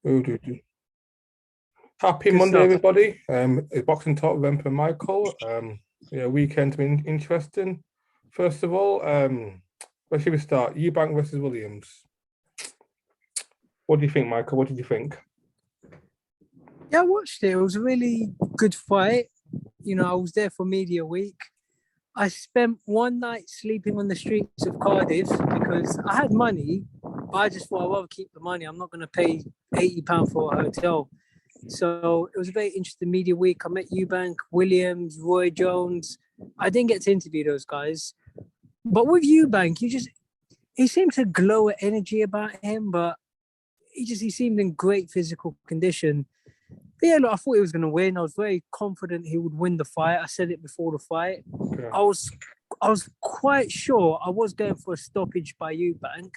Oh, happy Good Monday, stuff. everybody. It's Boxing Talk with Emperor Michael. Yeah, weekend's been interesting. First of all, where should we start? Eubank versus Williams. What do you think, Michael? What did you think? Yeah, I watched it. It was a really good fight. I was there for media week. I spent one night sleeping on the streets of Cardiff because I had money, but I just thought I'd rather keep the money. I'm not going to pay £80 for a hotel. So it was a very interesting media week. I met Eubank, Williams, Roy Jones. I didn't get to interview those guys. But with Eubank, he seemed to glow at energy about him, but he seemed in great physical condition. But yeah, look, I thought he was going to win. I was very confident he would win the fight. I said it before the fight. Yeah. I was quite sure I was going for a stoppage by Eubank.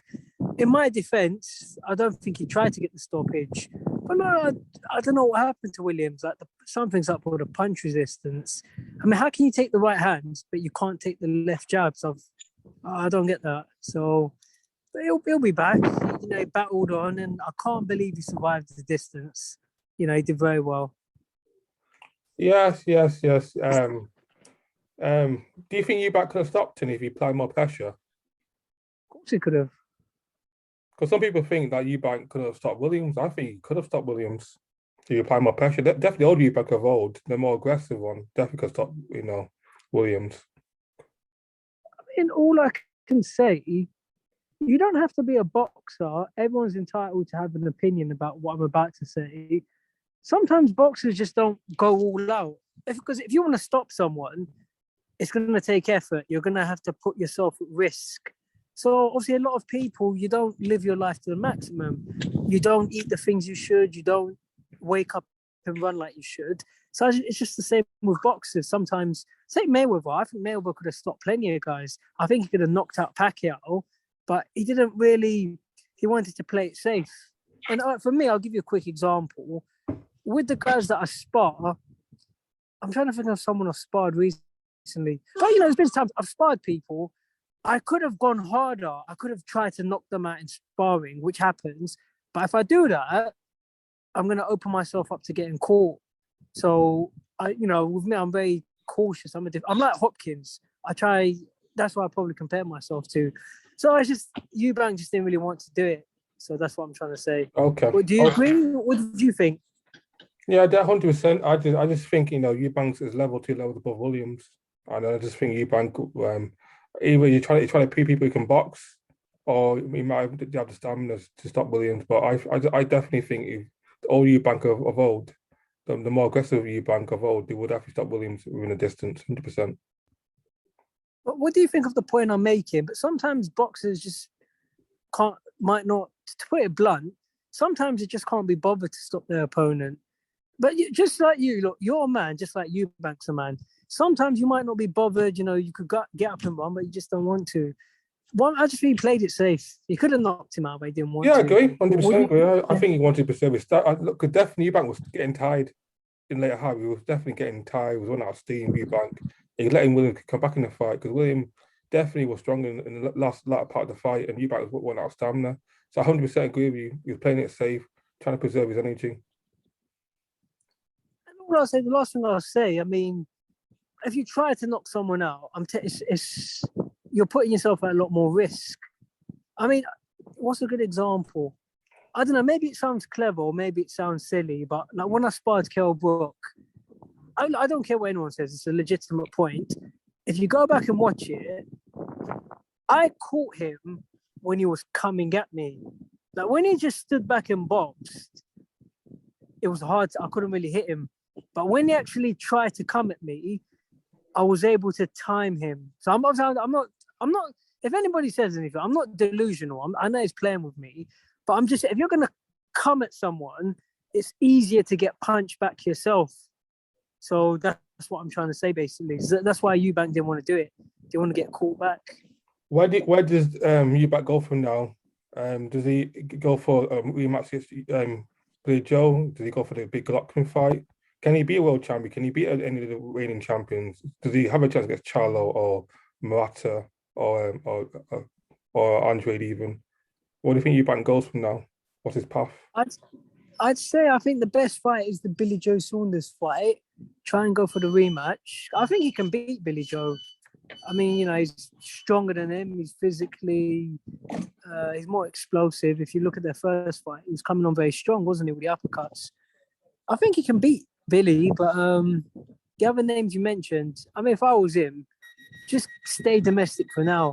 In my defense, I don't think he tried to get the stoppage. But no, I don't know what happened to Williams. Something's up with the punch resistance. I mean, how can you take the right hand, but you can't take the left jabs? I don't get that. So but he'll be back. He battled on, and I can't believe he survived the distance. He did very well. Yes. Do you think Eubank could have stopped him if he applied more pressure? Of course he could have. Because some people think that Eubank could have stopped Williams. I think he could have stopped Williams if he applied more pressure. Definitely, the old Eubank of old, the more aggressive one, definitely could stop, Williams. I mean, all I can say, you don't have to be a boxer. Everyone's entitled to have an opinion about what I'm about to say. Sometimes boxers just don't go all out. Because if you want to stop someone, it's going to take effort. You're going to have to put yourself at risk. So obviously a lot of people, you don't live your life to the maximum. You don't eat the things you should. You don't wake up and run like you should. So it's just the same with boxers. Sometimes, say Mayweather, I think Mayweather could have stopped plenty of guys. I think he could have knocked out Pacquiao, but he didn't really, he wanted to play it safe. And for me, I'll give you a quick example. With the guys that I spar, I'm trying to think of someone I've sparred recently. But, there's been times I've sparred people. I could have gone harder. I could have tried to knock them out in sparring, which happens. But if I do that, I'm going to open myself up to getting caught. So, with me, I'm very cautious. I'm like Hopkins. That's what I probably compare myself to. So Eubank just didn't really want to do it. So that's what I'm trying to say. Okay. But do you agree? What did you think? Yeah, 100%. I just think Eubank is level 2 levels above Williams, and I just think Eubank, either you try to prove people who can box, or he might have the stamina to stop Williams. But I definitely think if all Eubank of old, the more aggressive Eubank of old, they would actually stop Williams within a distance, 100%. But what do you think of the point I'm making? But sometimes boxers just might not, to put it blunt, sometimes it just can't be bothered to stop their opponent. But just like you, look, you're a man, just like Eubank's a man. Sometimes you might not be bothered, you could get up and run, but you just don't want to. I just think he played it safe. He could have knocked him out, but he didn't want to. Yeah, I agree, 100% agree. I Yeah. think he wanted to preserve his start. Look, definitely Eubank was getting tired in later half. He was definitely getting tired. He was running out of steam, Eubank. He letting William come back in the fight because William definitely was strong in the latter part of the fight, and Eubank was running out of stamina. So I 100% agree with you. He was playing it safe, trying to preserve his energy. The last thing I'll say, I mean, if you try to knock someone out, you're putting yourself at a lot more risk. I mean, what's a good example? I don't know, maybe it sounds clever or maybe it sounds silly, but like when I sparred Kell Brook, I don't care what anyone says, it's a legitimate point. If you go back and watch it, I caught him when he was coming at me. Like when he just stood back and boxed, it was hard. I couldn't really hit him. But when he actually tried to come at me, I was able to time him. So I'm not. If anybody says anything, I'm not delusional. I know he's playing with me, but if you're gonna come at someone, it's easier to get punched back yourself. So that's what I'm trying to say, basically. So that's why Eubank didn't want to do it. They want to get caught back. Where does Eubank go from now? Does he go for rematch against Billy Joe? Does he go for the big Glockman fight? Can he be a world champion? Can he beat any of the reigning champions? Does he have a chance against Charlo or Murata or Andre even? What do you think Eubank goes from now? What's his path? I'd say I think the best fight is the Billy Joe Saunders fight. Try and go for the rematch. I think he can beat Billy Joe. I mean, he's stronger than him. He's physically, he's more explosive. If you look at their first fight, he was coming on very strong, wasn't he, with the uppercuts? I think he can beat Billy, but the other names you mentioned, I mean, if I was him, just stay domestic for now.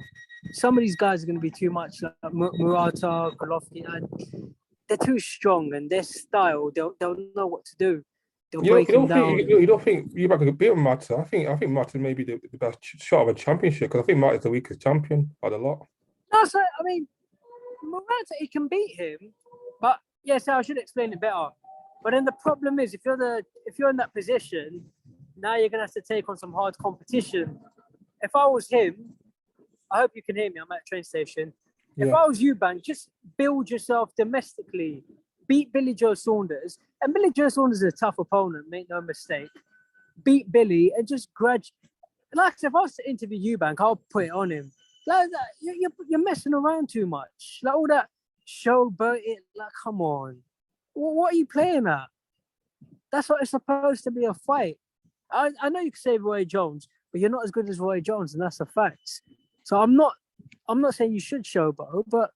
Some of these guys are going to be too much, like Murata, Golovkin, and they're too strong, and their style, they'll know what to do. They'll break him down. You don't think Eubank could beat Mata? I think Mata may be the best shot of a championship because I think Mata is the weakest champion by a lot. No, so I mean, Murata, he can beat him, but yes, I should explain it better. But then the problem is, if you're in that position, now you're gonna have to take on some hard competition. If I was him, I hope you can hear me. I'm at a train station. If I was Eubank, just build yourself domestically. Beat Billy Joe Saunders. And Billy Joe Saunders is a tough opponent, make no mistake. Beat Billy and just grudge. Like I said, if I was to interview Eubank, I'll put it on him. Like that, you're messing around too much. Like all that showboat, like, come on. What are you playing at? That's what it's supposed to be, a fight. I know you can say Roy Jones, but you're not as good as Roy Jones, and that's a fact. So I'm not saying you should showboat, but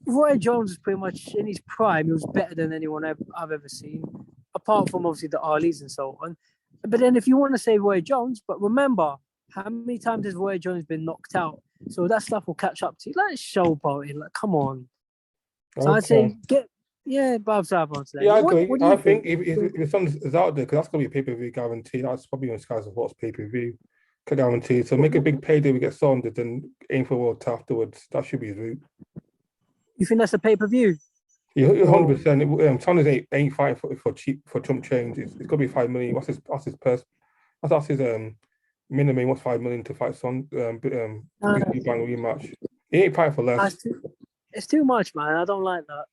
Roy Jones was pretty much in his prime. He was better than anyone I've ever seen, apart from obviously the Arlies and so on. But then if you want to say Roy Jones, but remember, how many times has Roy Jones been knocked out? So that stuff will catch up to you. Like showboating, like come on. So I'd say Bob's up on today. Yeah, I agree. I think if something's out there, because that's going to be a pay-per-view guarantee, that's probably on Sky Sports pay-per-view guarantee. So make a big payday, we get Saunders, and aim for World afterwards. That should be his route. You think that's a pay-per-view? Yeah, 100%. Saunders ain't fighting for cheap for chump change. It's got to be 5 million. What's his purse? That's his minimum. What's 5 million to fight rematch? He ain't fighting for less. It's too much, man. I don't like that.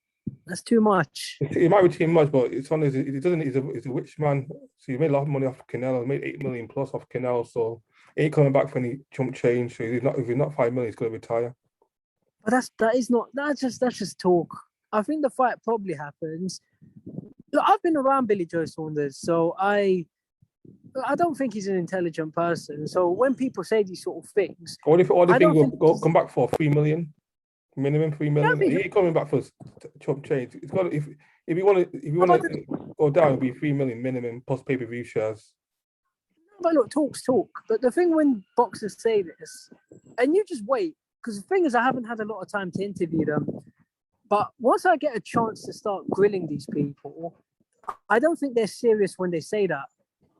That's too much. It might be too much, but it's on. It doesn't. He's a rich man, so he made a lot of money off Canelo. He made 8 million plus off Canelo, so he ain't coming back for any chump change. So if he's not 5 million, he's going to retire. But that's just talk. I think the fight probably happens. Look, I've been around Billy Joe Saunders, so I don't think he's an intelligent person. So when people say these sort of things, what if will come back for 3 million? Minimum 3 million. He ain't coming back for chump change. It's got if you want to go down, it'll be 3 million minimum plus pay-per-view shares. But look, talk's talk. But the thing when boxers say this, and you just wait, because the thing is, I haven't had a lot of time to interview them. But once I get a chance to start grilling these people, I don't think they're serious when they say that.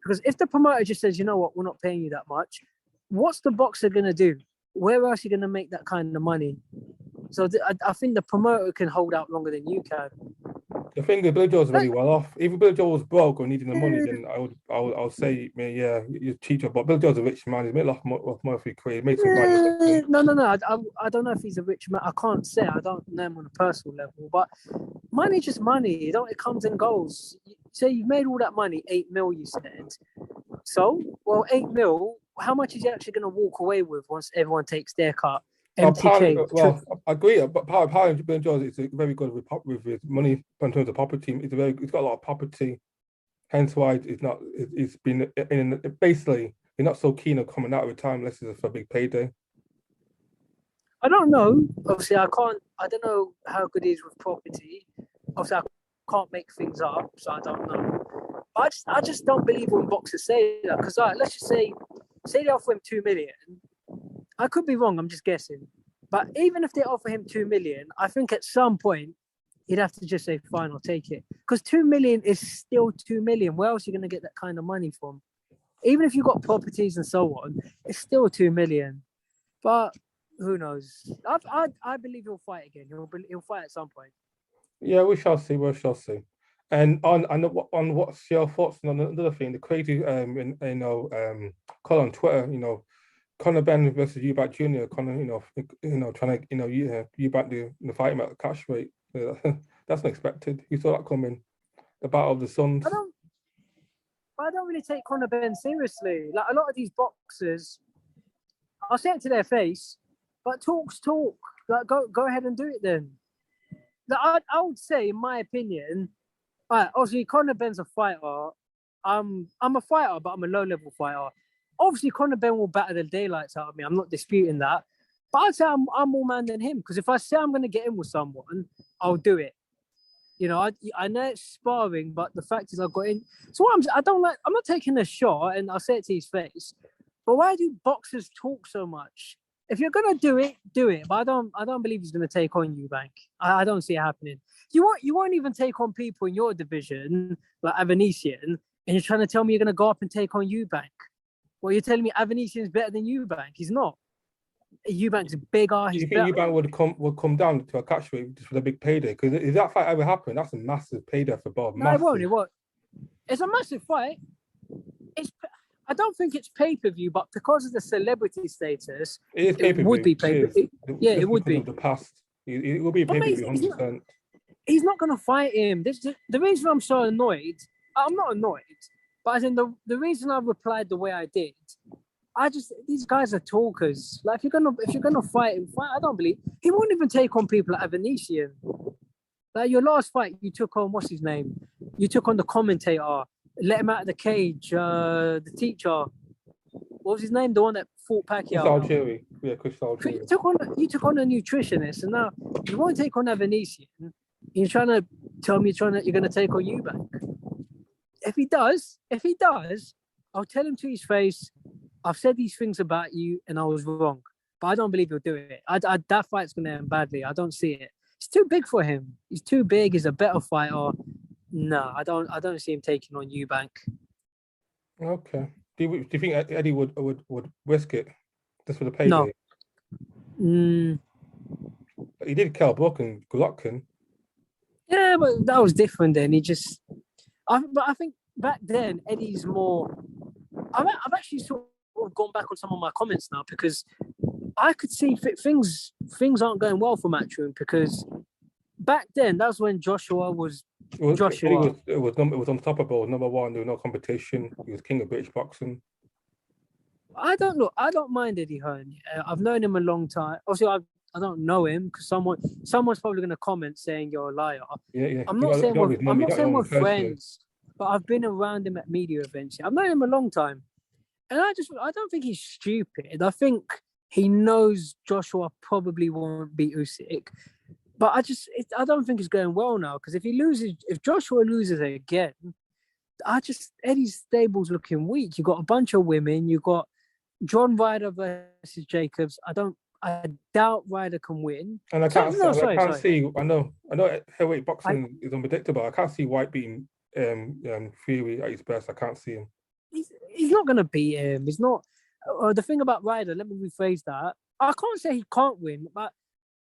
Because if the promoter just says, you know what, we're not paying you that much, what's the boxer going to do? Where else are you going to make that kind of money? So I think the promoter can hold out longer than you can. The thing is, Billy Joe's really well off. If Billy Joe was broke or needing the money, then I would say, man, yeah, you're cheaper. But Billy Joe's a rich man. He's made a lot of money for his career. He made some money. No. I don't know if he's a rich man. I can't say. I don't know him on a personal level. But money's just money. It comes and goes. Say you've made all that money, 8 mil, you said. So, 8 mil. How much is he actually going to walk away with once everyone takes their cut? MTK. I agree, but part of Billy Joe is very good with his money in terms of property. He's got a lot of property, hence why it's been basically he's not so keen on coming out of time unless it's for a big payday. I don't know. Obviously, I don't know how good he is with property. Obviously, I can't make things up, so I don't know. I just don't believe when boxers say that, because let's just say they offer him 2 million. I could be wrong, I'm just guessing. But even if they offer him 2 million, I think at some point he'd have to just say, fine, I'll take it. Because 2 million is still 2 million. Where else are you going to get that kind of money from? Even if you've got properties and so on, it's still 2 million. But who knows? I believe he'll fight again. He'll fight at some point. Yeah, we shall see. And on what's your thoughts on another thing? The crazy, call on Twitter, Conor Benn versus Eubank Jr. Conor, trying to, Eubank the fight him at the catch weight. That's unexpected. You saw that coming. The Battle of the Sons. I don't really take Conor Benn seriously. Like a lot of these boxers, I'll say it to their face, but talk's talk. Like go ahead and do it then. Like, I would say, in my opinion, All right, obviously, Conor Ben's a fighter. I'm a fighter, but I'm a low-level fighter. Obviously, Conor Ben will batter the daylights out of me. I'm not disputing that. But I'd say I'm more man than him because if I say I'm going to get in with someone, I'll do it. You know, I know it's sparring, but the fact is I've got in. So what I don't like, I'm not taking a shot and I'll say it to his face. But why do boxers talk so much? If you're gonna do it, do it. But I don't believe he's gonna take on Eubank. I don't see it happening. You won't even take on people in your division like Avanesian, and you're trying to tell me you're gonna go up and take on Eubank. Well, you're telling me Avanesian is better than Eubank. He's not. Eubank's bigger. Do He's you think better. Eubank would come down to a catchweight just for the big payday? Because if that fight ever happened, that's a massive payday for Bob. No, it won't. Massive. It won't. It's a massive fight. It's. I don't think it's pay-per-view, but because of the celebrity status, It is it would pay-per-view. be It pay-per-view. is. Yeah, Just it would because be. of the past. It will be a But mate, pay-per-view, 100%. he's not going to fight him. The reason I'm so annoyed, I'm not annoyed, but as in the reason I replied the way I did, these guys are talkers. Like if you're gonna fight him, fight. I don't believe he won't even take on people like Avanesian. Like your last fight, you took on what's his name? You took on the commentator, let him out of the cage. The teacher, what was his name? The one that fought Chris Pacquiao. Algieri. Yeah, Chris Algieri. You took on a nutritionist, and now you won't take on Avanesian. You're trying to tell me you're going to take on Eubank. If he does, I'll tell him to his face, I've said these things about you and I was wrong. But I don't believe he'll do it. That fight's going to end badly. I don't see it. It's too big for him. He's too big. He's a better fighter. No, I don't see him taking on Eubank. Okay. Do you think Eddie would risk it just for the payday? No. He did Kell Brook and Golovkin. Yeah, but that was different then. But I think back then, Eddie's more... I've actually sort of gone back on some of my comments now because I could see things aren't going well for Matchroom because back then, that's when Joshua was Joshua. It was unstoppable, number one. There was no competition. He was king of British boxing. I don't know. I don't mind Eddie Hearn. I've known him a long time. Obviously, I don't know him because someone's probably going to comment saying you're a liar. Yeah. I'm not saying we're friends, but I've been around him at media events. I've known him a long time, and I don't think he's stupid. I think he knows Joshua probably won't beat Usyk, but I don't think it's going well now because if Joshua loses again, Eddie's stable's looking weak. You got a bunch of women. You got John Ryder versus Jacobs. I doubt Ryder can win. And I can't see. I know heavyweight boxing is unpredictable. I can't see White beating Fury at his best. I can't see him. He's not going to beat him. He's not. The thing about Ryder, let me rephrase that. I can't say he can't win, but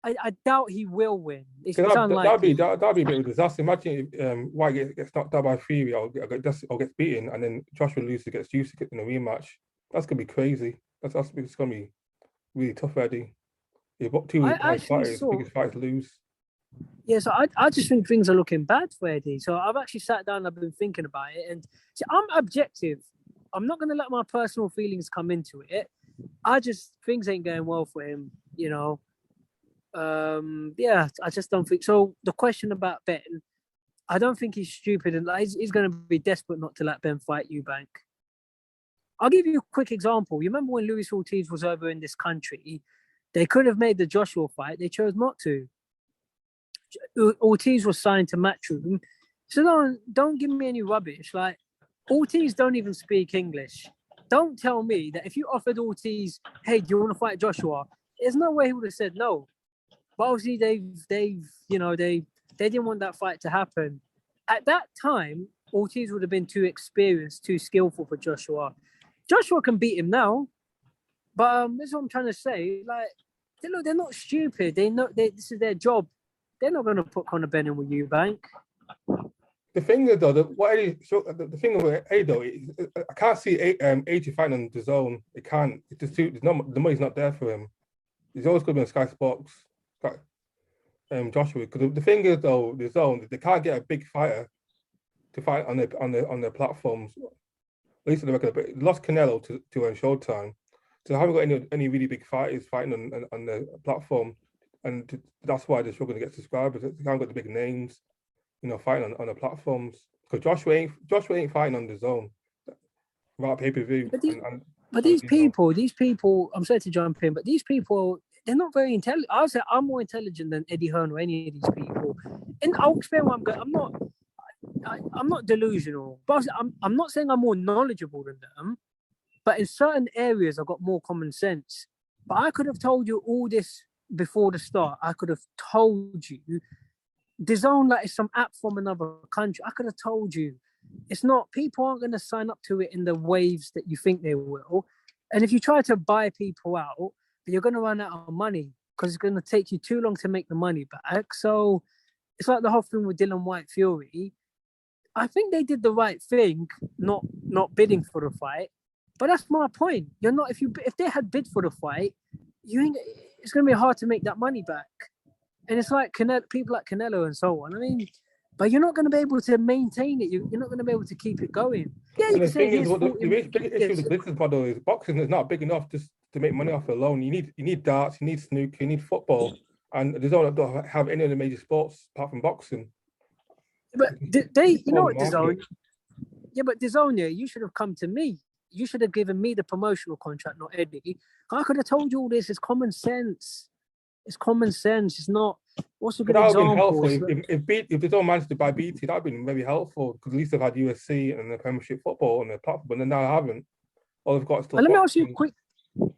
I doubt he will win. It's unlikely. That'd be a bit of a disaster. Imagine if White gets knocked out by Fury or gets beaten, and then Joshua loses against Usyk in a rematch. That's gonna be crazy. It's gonna be really tough, Eddie. You've got two biggest fighters lose. Yeah, so I just think things are looking bad for Eddie. So I've actually sat down and I've been thinking about it. And see, I'm objective. I'm not going to let my personal feelings come into it. Things ain't going well for him, you know. I just don't think so. The question about Ben, I don't think he's stupid and he's going to be desperate not to let Ben fight Eubank. I'll give you a quick example. You remember when Luis Ortiz was over in this country? They could have made the Joshua fight. They chose not to. Ortiz was signed to Matchroom. So don't give me any rubbish. Like, Ortiz don't even speak English. Don't tell me that if you offered Ortiz, hey, do you want to fight Joshua? There's no way he would have said no. But obviously they didn't want that fight to happen. At that time, Ortiz would have been too experienced, too skillful for Joshua. Joshua can beat him now, but that's what I'm trying to say. Like, they're not stupid. They know this is their job. They're not going to put Conor Ben in with Eubank. The thing is, though, the thing with Eddie, though, I can't see AJ fighting on the zone. It can't. It's just the money's not there for him. He's always going to be on Sky Sports. Joshua, because the thing is, though, the zone, they can't get a big fighter to fight on their platforms. At least they lost Canelo to Showtime, so they haven't got any really big fighters fighting on the platform, and that's why they're struggling to get subscribers. They haven't got the big names. fighting on the platforms. Because Joshua ain't fighting on the zone without pay-per-view. But these people, I'm sorry to jump in, but these people, they're not very intelligent. I would say I'm more intelligent than Eddie Hearn or any of these people. And I'll explain why I'm going. I'm not delusional, but I'm not saying I'm more knowledgeable than them. But in certain areas, I've got more common sense. But I could have told you all this before the start. I could have told you DAZN, like, it's some app from another country. I could have told you. It's not, people aren't going to sign up to it in the waves that you think they will. And if you try to buy people out, you're going to run out of money because it's going to take you too long to make the money back. So it's like the whole thing with Dylan White Fury. I think they did the right thing, not bidding for the fight. But that's my point. You're not, if they had bid for the fight, it's going to be hard to make that money back. And it's like people like Canelo and so on. I mean, but you're not going to be able to maintain it. You're not going to be able to keep it going. Yeah, you can say the big issue with the business model is boxing is not big enough just to make money off it alone. You need darts, you need snooker, you need football, and don't have any other major sports apart from boxing. But you know what, DAZN? Yeah, but DAZN, you should have come to me. You should have given me the promotional contract, not Eddie. I could have told you all this. It's common sense. It's common sense. It's not. What's a good example? If DAZN managed to buy BT, that'd been very helpful because at least they've had USC and the Premiership football on their platform, but then now I haven't. All they've got is still. Let me ask you a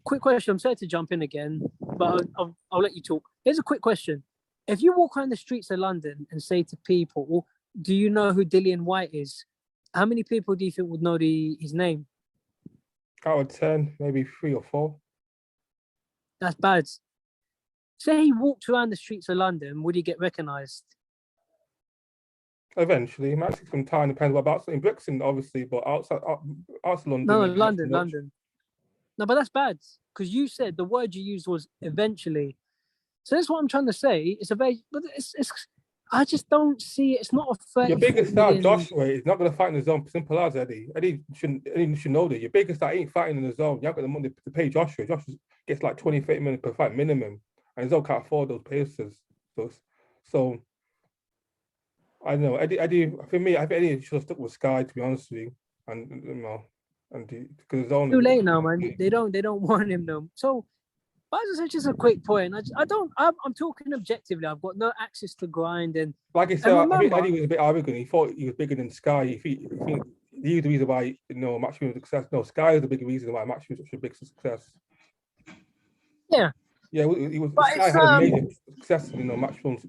quick question. I'm sorry to jump in again, but I'll let you talk. Here's a quick question: if you walk around the streets of London and say to people, "Do you know who Dillian White is?" How many people do you think would know his name? Out of 10, maybe 3 or 4. That's bad. Say he walked around the streets of London, would he get recognised? Eventually, it might take some time. Depends what about in Brixton, obviously, but outside London. No, London. No, but that's bad because you said the word you used was eventually. So that's what I'm trying to say. I just don't see it. It's not a 30. Your biggest star, Joshua, is not going to fight in the zone. Simple as Eddie. Eddie should know that. Your biggest star ain't fighting in the zone. You haven't got the money to pay Joshua. Joshua gets like 20, 30 minutes per fight minimum. And Zone can't afford those pacers. So I don't know. Eddie, for me, I think Eddie should have stuck with Sky, to be honest with you. Because Zone too late now, man. They don't want him though. So but it's just a quick point. I'm talking objectively. I've got no access to grind and like I said, I think Eddie was a bit arrogant. He thought he was bigger than Sky. He's the reason why Matchroom was a success. No, Sky is the big reason why Matchroom was such a big success. Yeah. Yeah, he was. Sky had a major success in Matchroom's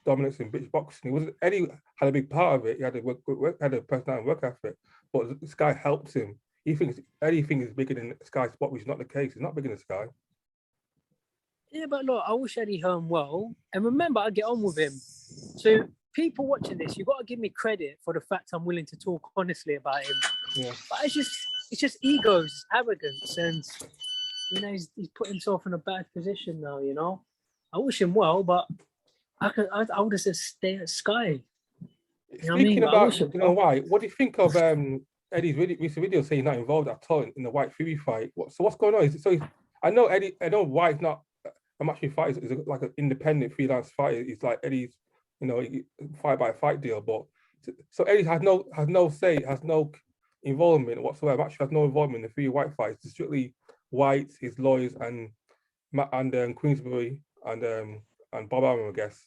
dominance in British boxing. Eddie had a big part of it. He had a personality and work ethic, but Sky helped him. Eddie thinks he's bigger than Sky Sport, which is not the case. He's not bigger than Sky. Yeah, but look, I wish Eddie Hearn well. And remember, I get on with him. So people watching this, you've got to give me credit for the fact I'm willing to talk honestly about him. Yeah. But it's just egos, arrogance, and he's put himself in a bad position now. I wish him well, but I would have said stay at Sky. Speaking about White, what do you think of Eddie's recent video saying he's not involved at all in the White Fury fight? What's going on? I know White's not a matchroom fighter. Is like an independent freelance fighter. It's like Eddie's, fight by fight deal. But so Eddie has no say, has no involvement whatsoever. Actually, has no involvement in the three White fights. It's strictly White, his lawyers, and Queensbury and Bob Arum, I guess.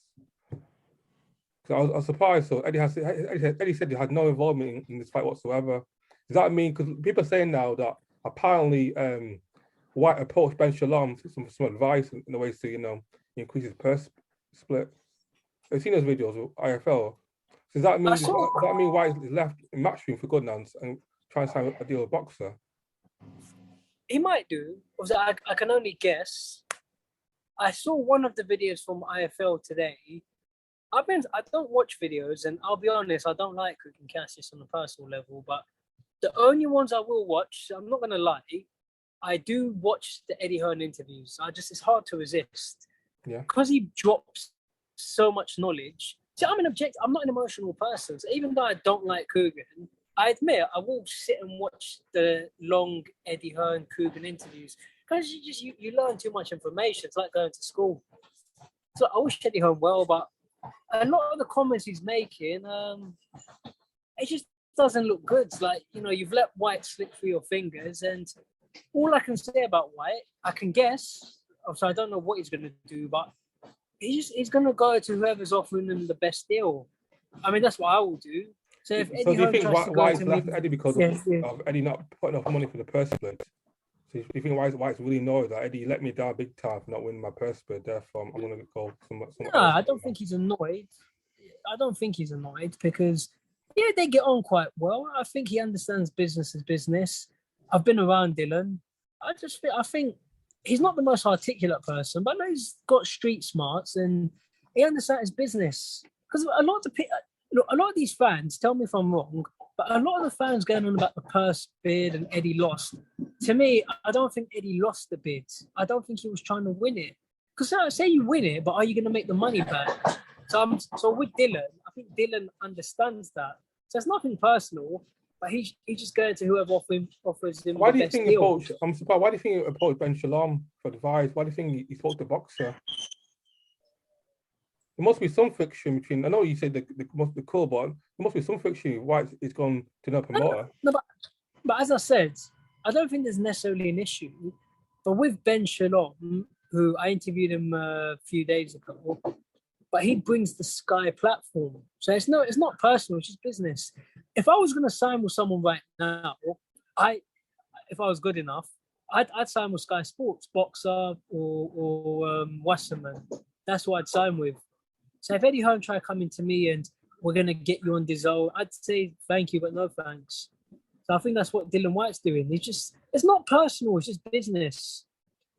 So I was surprised. So Eddie said he had no involvement in this fight whatsoever. Does that mean, because people are saying now that apparently White approached Ben Shalom for some advice in the ways to increase his purse split? I've seen those videos with IFL. So does that mean White is left in Matchroom for good now and trying to sign a deal with Boxer? He might do. I can only guess. I saw one of the videos from IFL today. I don't watch videos, and I'll be honest, I don't like Cooking Cassius on a personal level, but the only ones I will watch, I'm not going to lie, I do watch the Eddie Hearn interviews. It's hard to resist. Yeah. Because he drops so much knowledge. See, I'm not an emotional person. So even though I don't like Coogan, I admit I will sit and watch the long Eddie Hearn Coogan interviews because you learn too much information. It's like going to school. So I wish Eddie Hearn well, but a lot of the comments he's making, it just doesn't look good. Like, you've let White slip through your fingers, and all I can say about White, I can guess. So I don't know what he's going to do, but he's going to go to whoever's offering him the best deal. I mean, that's what I will do. So if Eddie So do you Hearn think tries to go White's to left me, Eddie because of Eddie not putting enough money for the purse split? So do you think White's really annoyed that Eddie let me down big time for not winning my purse split? Therefore, I'm going to go somewhere no, else. I don't think he's annoyed. I don't think he's annoyed because, yeah, they get on quite well. I think he understands business as business. I've been around Dylan. I think he's not the most articulate person, but I know he's got street smarts and he understands business. Because a lot of these fans, tell me if I'm wrong, but a lot of the fans going on about the purse bid and Eddie lost. To me, I don't think Eddie lost the bid. I don't think he was trying to win it. Because say you win it, but are you going to make the money back? So with Dylan, I think Dylan understands that. So it's nothing personal, but he's just going to whoever offers him Why the do you best think deal. I'm surprised. Why do you think he approached Ben Shalom for advice? Why do you think he spoke to Boxer? There must be some friction between. I know you said the cool, but there must be some friction. Why it's gone to no promoter? No, but as I said, I don't think there's necessarily an issue. But with Ben Shalom, who I interviewed him a few days ago, but he brings the Sky platform. So it's not personal, it's just business. If I was going to sign with someone right now, if I was good enough, I'd sign with Sky Sports, Boxer or Wasserman. That's what I'd sign with. So if Eddie Hearn tried coming to me and we're going to get you on DAZN, I'd say thank you, but no thanks. So I think that's what Dylan White's doing. It's not personal, it's just business.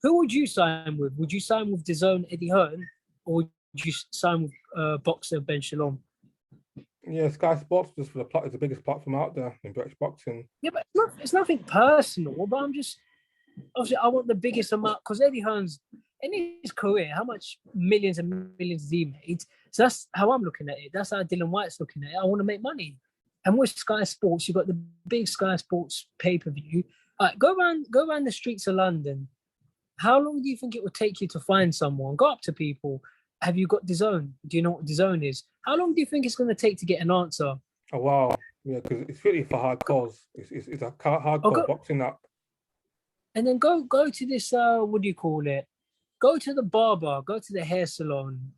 Who would you sign with? Would you sign with DAZN, Eddie Hearn, or would you sign with Boxer Ben Shalom? Yeah, Sky Sports is the biggest platform out there in British boxing. Yeah, but it's nothing personal. But I'm just obviously I want the biggest amount because Eddie Hearn's in his career, how much millions and millions has he made? So that's how I'm looking at it. That's how Dylan White's looking at it. I want to make money. And with Sky Sports, you've got the big Sky Sports pay-per-view. Go around the streets of London. How long do you think it would take you to find someone? Go up to people. Have you got DAZN? Do you know what DAZN is? How long do you think it's going to take to get an answer? Oh wow, yeah, because it's really for hardcores. It's a hardcore boxing app. And then go to this. What do you call it? Go to the barber. Go to the hair salon.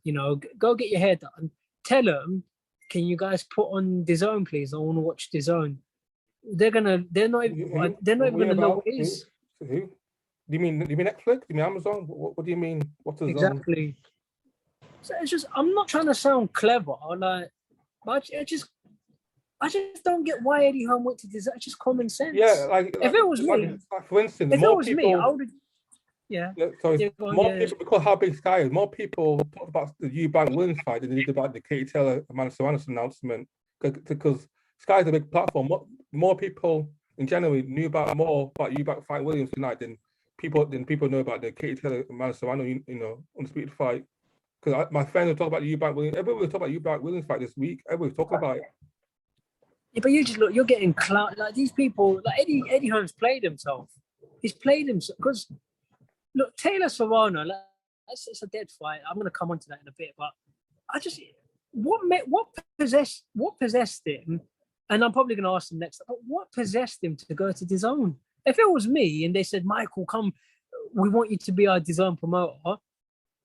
Go get your hair done. Tell them, can you guys put on DAZN, please? I want to watch DAZN. They're not even going to know what it is. Who? Do you mean Netflix? Do you mean Amazon? What do you mean? What's the exactly? So it's just I'm not trying to sound clever, but I just don't get why Eddie Hearn went to DAZN. It's just common sense. Yeah, if it was me, for instance, if it was me, I would have. Yeah. More people, because how big Sky is, more people talk about the Eubank Williams fight than they did about the Katie Taylor Amanda Serrano's announcement. Because Sky is a big platform. More people in general knew more about Eubank fight Williams tonight than people know about the Katie Taylor Amanda Serrano, undisputed fight. Because my friends were talking about the Eubank Williams. Everybody was talking about Eubank Williams fight this week. Everybody was talking about it. Yeah, but you just look. You're getting clout. Like these people, like Eddie Hearn's played himself. He's played himself because. Look, Taylor Serrano, it's a dead fight. I'm going to come on to that in a bit, but what possessed him, and I'm probably going to ask him next, but what possessed him to go to DAZN? If it was me and they said, Michael, come, we want you to be our DAZN promoter,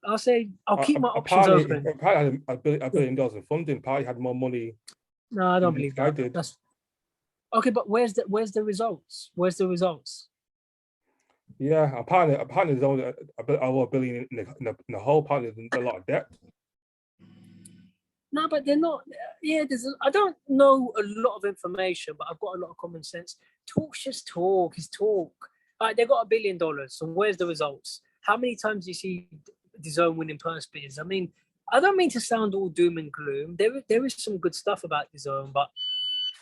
I'll say, I'll keep my options open. Apparently, $1 billion in funding. Party had more money. No, I don't believe that. That's okay, but where's the results? Where's the results? Yeah, apparently there's only over $1 billion in the whole. Apparently there's a lot of debt. No, but they're not. Yeah, I don't know a lot of information, but I've got a lot of common sense. Talk's just talk. It's talk. They got $1 billion. So where's the results? How many times do you see DAZN winning purse bids? I mean, I don't mean to sound all doom and gloom. There is some good stuff about DAZN, but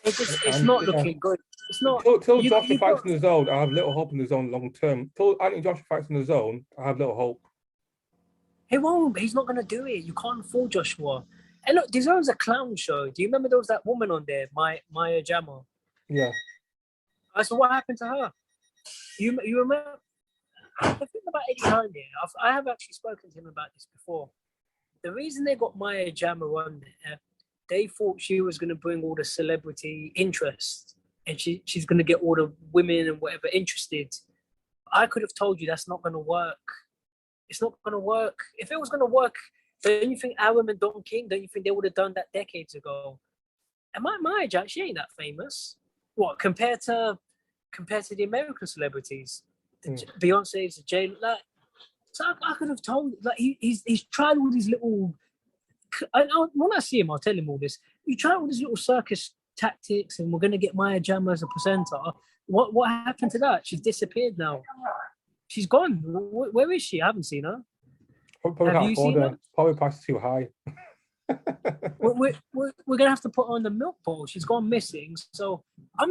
it's not looking good. It's not. Till Joshua fights in the zone, I have little hope in the zone long term. Till Anthony Joshua fights in the zone, I have little hope. He won't. He's not going to do it. You can't fool Joshua. And look, DAZN's a clown show. Do you remember there was that woman on there, Maya Jama? Yeah. So what happened to her? You remember? The thing about Eddie Hearn here, I have actually spoken to him about this before. the reason they got Maya Jama on there, they thought she was going to bring all the celebrity interest and she's going to get all the women and whatever interested. I could have told you that's not going to work. It's not going to work. If it was going to work, don't you think Aram and Don King, don't you think they would have done that decades ago? And Maya Jama, she ain't that famous. What, compared to the American celebrities? Beyonce's, Jay, like, so I could have told, like, he's tried all these little. When I see him, I'll tell him all this. You try all these little circus tactics, and we're going to get Maya Jama as a presenter. What happened to that? She's disappeared now. She's gone. Where is she? I haven't seen her. Probably Have you seen her? Probably priced too high. we're gonna have to put her on the milk bowl. She's gone missing. So I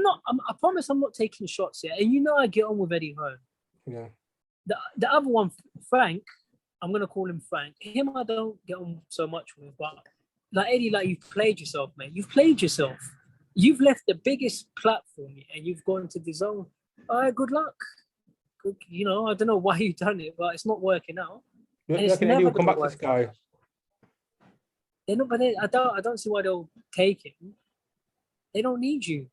promise I'm not taking shots here. And you know I get on with Eddie Hearn. Yeah. The other one, Frank, I'm gonna call him Frank. Him I don't get on so much with, but like Eddie, like you've played yourself, mate. You've played yourself. You've left the biggest platform and you've gone to the zone. All right, good luck. Good, you know, I don't know why you've done it, but it's not working out. You reckon Eddie will come back to Sky? They're not, but I don't see why they'll take him. They don't need you.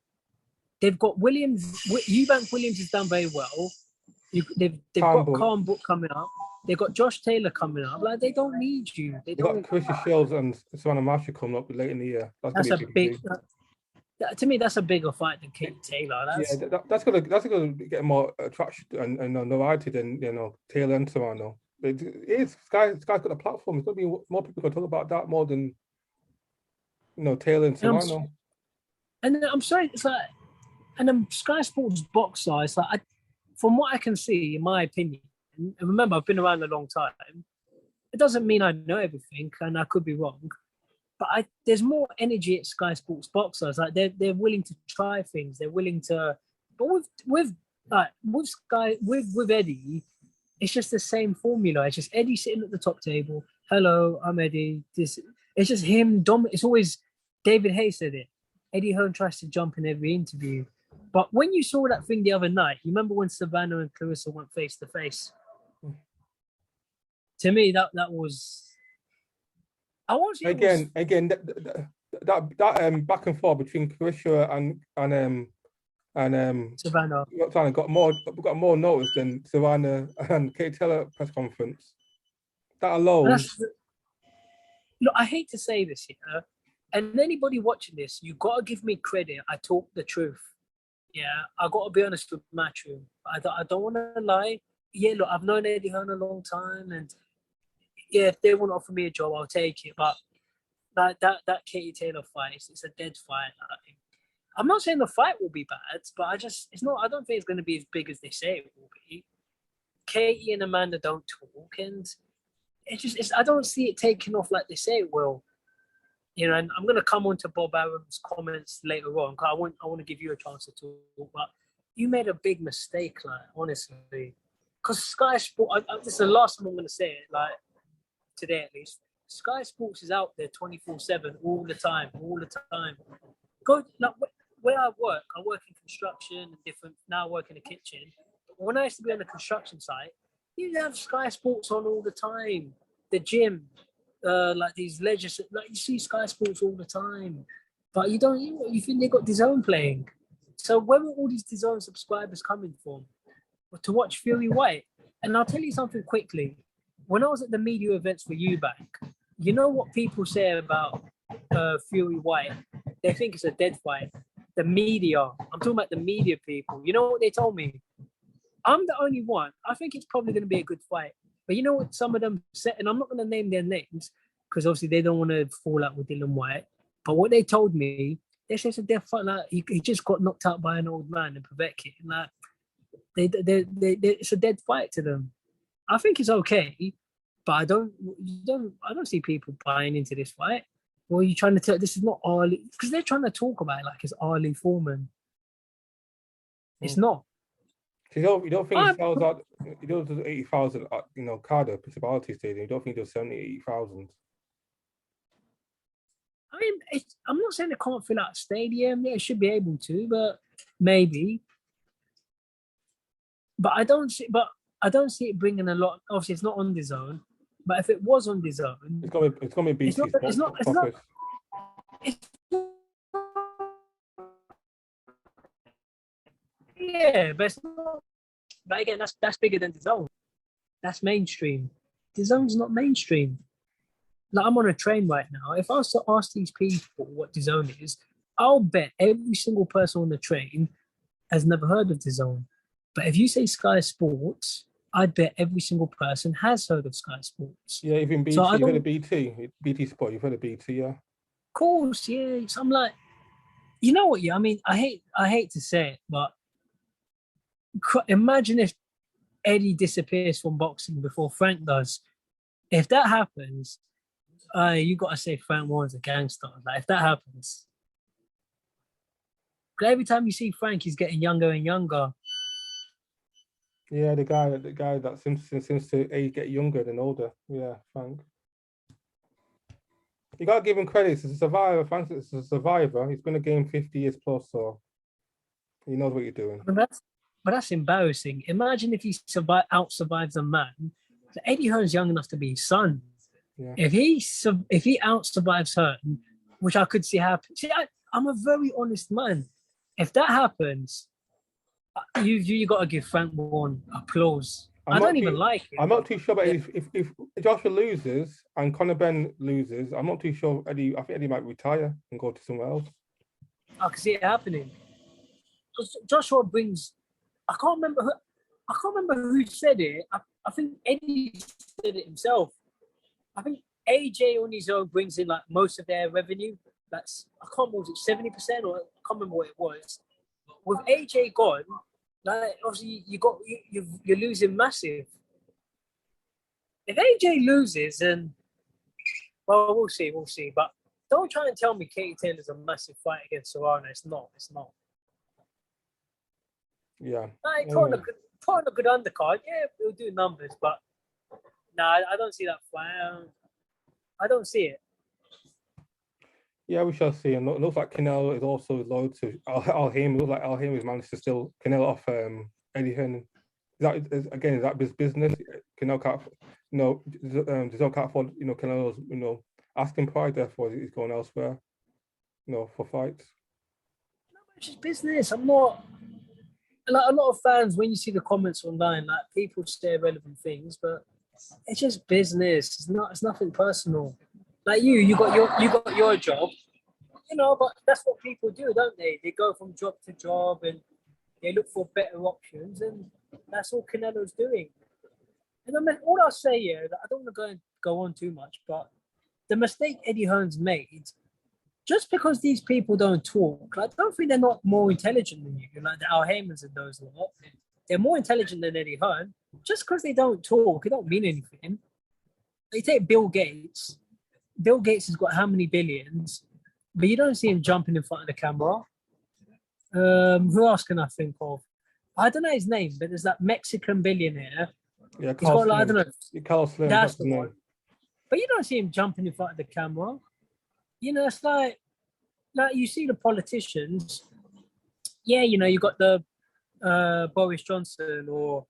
They've got Williams. Eubank Williams has done very well. They've got Calm Book coming up. They've got Josh Taylor coming up. Like, they don't need you. They've got Chrissy Shields and Savannah Marshall coming up late in the year. That's a big. To me, that's a bigger fight than Katie Taylor. That's gonna get more attraction and notoriety than Taylor and Savannah. Sky's got a platform. It's gonna be more people gonna talk about that more than Taylor and Savannah. And I'm sorry, it's like, and then Sky Sports boxer, it's like, from what I can see, in my opinion, and remember I've been around a long time. It doesn't mean I know everything, and I could be wrong. But there's more energy at Sky Sports boxers. Like they're willing to try things. They're willing to, but with Eddie, it's just the same formula. It's just Eddie sitting at the top table. Hello, I'm Eddie. It's just him. It's always David Hayes said it. Eddie Hearn tries to jump in every interview. But when you saw that thing the other night, you remember when Savannah and Clarissa went face to face? To me, that was. I want to again that back and forth between Clarissa and Savannah got more notice than Savannah and Kate Taylor press conference. That alone. Look, I hate to say this here, and anybody watching this, you got to give me credit. I talk the truth. Yeah, I got to be honest with Matchroom. I don't want to lie. Yeah, look, I've known Eddie Hearn a long time, and yeah, if they want to offer me a job, I'll take it. But that Katie Taylor fight, it's a dead fight. I'm not saying the fight will be bad, but it's not. I don't think it's going to be as big as they say it will be. Katie and Amanda don't talk, and I don't see it taking off like they say it will. And I'm going to come on to Bob Arum's comments later on, because I want to give you a chance to talk. But you made a big mistake, like, honestly, because Sky Sport. This is the last time I'm going to say it, like, today at least. Sky Sports is out there 24/7 all the time. Go, like, where I work in construction and different. Now I work in a kitchen. But when I used to be on the construction site, you have Sky Sports on all the time. The gym, like these leisure, like you see Sky Sports all the time. But you don't. You think they got DAZN playing? So where were all these DAZN subscribers coming from? To watch Fury White? And I'll tell you something quickly. When I was at the media events for Eubank, you know what people say about Fury White? They think it's a dead fight. The media, I'm talking about the media people. You know what they told me? I'm the only one. I think it's probably going to be a good fight. But you know what some of them said? And I'm not going to name their names because obviously they don't want to fall out with Dylan White. But what they told me, they said it's a death fight. Like, he just got knocked out by an old man in Povetkin. Like, it's a dead fight to them. I think it's okay, but I don't see people buying into this fight. Or are you trying to tell this is not Ali? Because they're trying to talk about it like it's Ali Foreman. It's not. You don't think it sells out? You don't do 80,000 at Cardiff Principality Stadium. You don't think there's 80,000? I mean, I'm not saying they can't fill out a stadium. Yeah, it should be able to, but maybe. But I don't see it bringing a lot. Obviously, it's not on DAZN. But if it was on DAZN, it's gonna be it's BT not. Sports It's not. office. It's, yeah, but it's not. But again, that's bigger than DAZN. That's mainstream. DAZN's not mainstream. Like, I'm on a train right now. If I was to ask these people what DAZN is, I'll bet every single person on the train has never heard of DAZN. But if you say Sky Sports, I'd bet every single person has heard of Sky Sports. Yeah, even BT. So You've heard of BT Sport. You've heard of BT, yeah. Of course, yeah. So I'm like, you know what? Yeah, I mean, I hate to say it, but imagine if Eddie disappears from boxing before Frank does. If that happens, you got to say Frank Warren's a gangster. Like, if that happens, because every time you see Frank, he's getting younger and younger. Yeah, the guy that seems to get younger than older. Yeah, Frank. You gotta give him credit. He's a survivor. Frank's a survivor. He's been a game 50 years plus, so he knows what you're doing. But that's embarrassing. Imagine if he out-survives a man. So Eddie Hearn's young enough to be his son. Yeah. If he out-survives Hearn, which I could see happen. See, I'm a very honest man. If that happens, you got to give Frank Warren applause. I don't even like it. I'm not too sure, but if Joshua loses and Conor Benn loses, I'm not too sure. Eddie, I think Eddie might retire and go to somewhere else. I can see it happening. Because Joshua brings, I can't remember who said it. I think Eddie said it himself. I think AJ on his own brings in like most of their revenue. That's, I can't remember, was it 70% or I can't remember what it was. With AJ gone, like, obviously you're losing massive. If AJ loses, then well, we'll see. But don't try and tell me Katie Taylor's a massive fight against Serrano. It's not. Yeah. Like, put on a good undercard. Yeah, we'll do numbers, but no, I don't see that fight. I don't see it. Yeah, we shall see. And it looks like Canelo is also loyal to Al Haim. It looks like Al Haim has managed to still Canelo off Eddie Hearn. Is that business? Canelo can't, DAZN can't afford, Canelo's, asking price. Therefore, he's going elsewhere, for fights. No, it's just business. I'm not. Like, a lot of fans, when you see the comments online, like, people say irrelevant things, but it's just business. It's nothing personal. Like you got your job, but that's what people do, don't they? They go from job to job and they look for better options, and that's all Canelo's doing. And I mean, all I'll say here, I don't want to go on too much, but the mistake Eddie Hearn's made, just because these people don't talk, I don't think they're not more intelligent than you, like the Al Haymans and those lot. They're more intelligent than Eddie Hearn. Just because they don't talk, it don't mean anything. They take Bill Gates. Bill Gates has got how many billions, but you don't see him jumping in front of the camera. Who else can I think of? I don't know his name, but there's that Mexican billionaire. Yeah, he's got, like, I don't know. Carl Slim. That's the one. But you don't see him jumping in front of the camera. It's like you see the politicians. Yeah, you got the Boris Johnson, or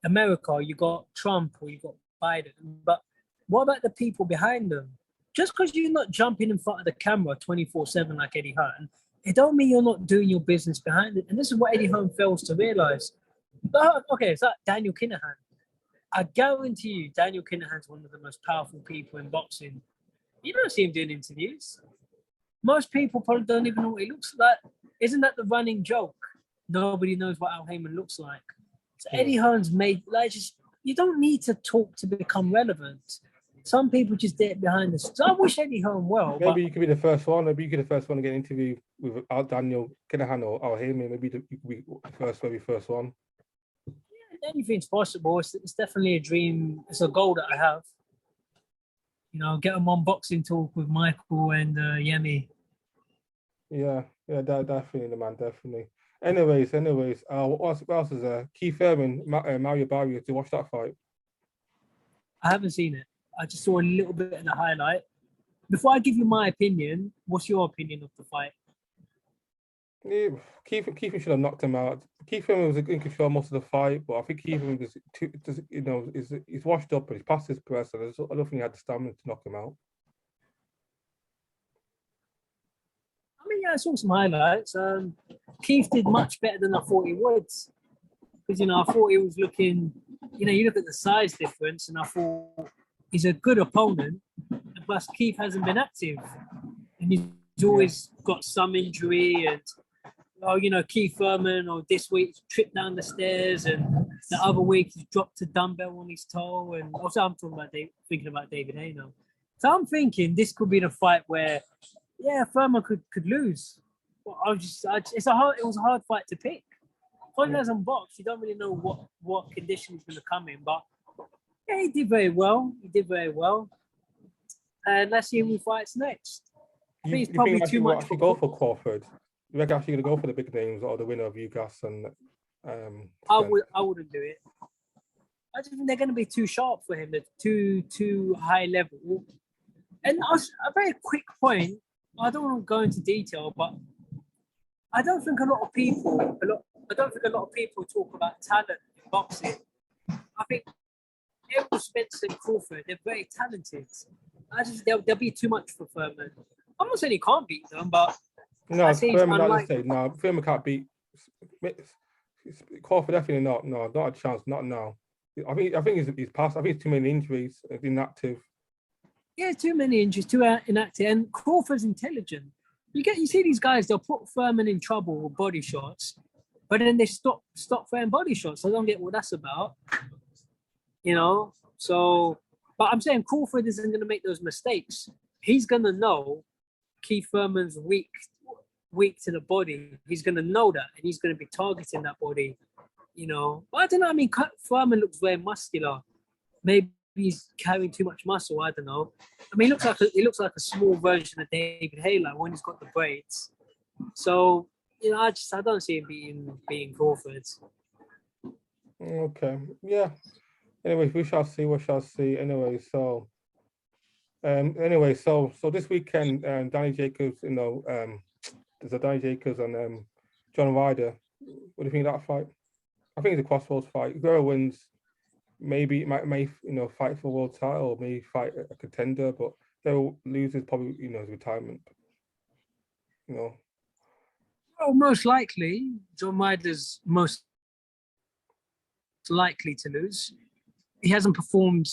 America, you got Trump, or you got Biden. But what about the people behind them? Just because you're not jumping in front of the camera 24/7 like Eddie Hearn, it don't mean you're not doing your business behind it. And this is what Eddie Hearn fails to realize. Okay, it's like Daniel Kinahan. I guarantee you, Daniel Kinahan's one of the most powerful people in boxing. You don't see him doing interviews. Most people probably don't even know what he looks like. Isn't that the running joke? Nobody knows what Al Haymon looks like. So Eddie Hearn's made, you don't need to talk to become relevant. Some people just did it behind the scenes. So I wish Eddie Hearn well. Maybe you could be the first one. Maybe you could be the first one to get an interview with Daniel Kinahan or Al Haymon. Maybe you could be first one. Yeah, anything's possible. It's definitely a dream. It's a goal that I have. Get them on Boxing Talk with Michael and Yemi. Yeah, definitely, man, definitely. Anyways, what else is there? Keith Thurman, Mario Barrios. Did you watch that fight? I haven't seen it. I just saw a little bit of the highlight. Before I give you my opinion, what's your opinion of the fight? Yeah, Keith should have knocked him out. Keith was in control most of the fight, but I think Keith just he's washed up and he's past his press, and I don't think he had the stamina to knock him out. I mean, yeah, I saw some highlights. Keith did much better than I thought he would. Because, I thought he was looking, you look at the size difference, and I thought he's a good opponent, plus Keith hasn't been active. And he's always got some injury, and, Keith Thurman, or this week, tripped down the stairs, and the other week, he dropped a dumbbell on his toe. And also, I'm thinking about David Hay now. So I'm thinking this could be the fight where, Thurman could lose. But it was a hard fight to pick. When he hasn't boxed, you don't really know what condition he's going to come in. But yeah, he did very well. And let's see who fights next. I think it's probably too much. Actually go for Crawford. You reckon actually going to go for the big names or the winner of Ugas and? I wouldn't do it. I just think they're going to be too sharp for him. They're too high level. And a very quick point. I don't want to go into detail, but I don't think a lot of people talk about talent in boxing. I think Errol Spence and Crawford, they're very talented. I just they'll be too much for Thurman. I'm not saying he can't beat them, but Thurman can't beat Crawford. Definitely not. No, not a chance. Not now. I think he's past. I think it's too many injuries. Inactive. Yeah, too many injuries, too inactive. And Crawford's intelligent. You see these guys, they'll put Thurman in trouble with body shots, but then they stop throwing body shots. I don't get what that's about. So, but I'm saying Crawford isn't going to make those mistakes. He's going to know Keith Thurman's weak to the body. He's going to know that, and he's going to be targeting that body. But I don't know. I mean, Thurman looks very muscular. Maybe he's carrying too much muscle. I don't know. I mean, he looks like a small version of David Hay, like when he's got the braids. So, I don't see him being Crawford. Okay. Yeah. Anyway, we shall see. Anyway, so this weekend, Danny Jacobs, there's a Danny Jacobs and John Ryder. What do you think of that fight? I think it's a crossroads fight. Whoever wins, maybe may fight for a world title, or maybe fight a contender, but whoever loses probably his retirement. Well, most likely, John Ryder's most likely to lose. He hasn't performed.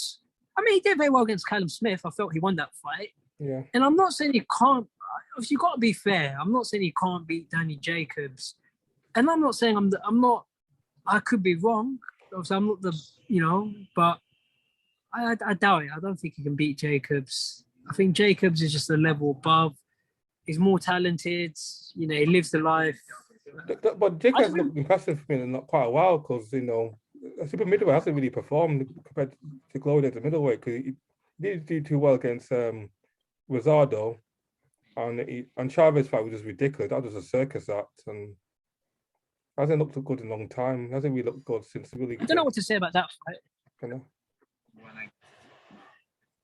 I mean, he did very well against Callum Smith. I felt he won that fight. Yeah. And I'm not saying he can't. You've got to be fair. I'm not saying he can't beat Danny Jacobs. And I'm not saying I'm not. I could be wrong. Obviously, I'm not but I doubt it. I don't think he can beat Jacobs. I think Jacobs is just a level above. He's more talented. He lives the life. But Jacobs looked impressive for me in not quite a while because, super middleweight hasn't really performed compared to Glory as a middleweight because he didn't do too well against Rosado. And Chavez fight was just ridiculous. That was a circus act. And hasn't looked good in a long time. Hasn't really looked good since really. I don't know what to say about that fight.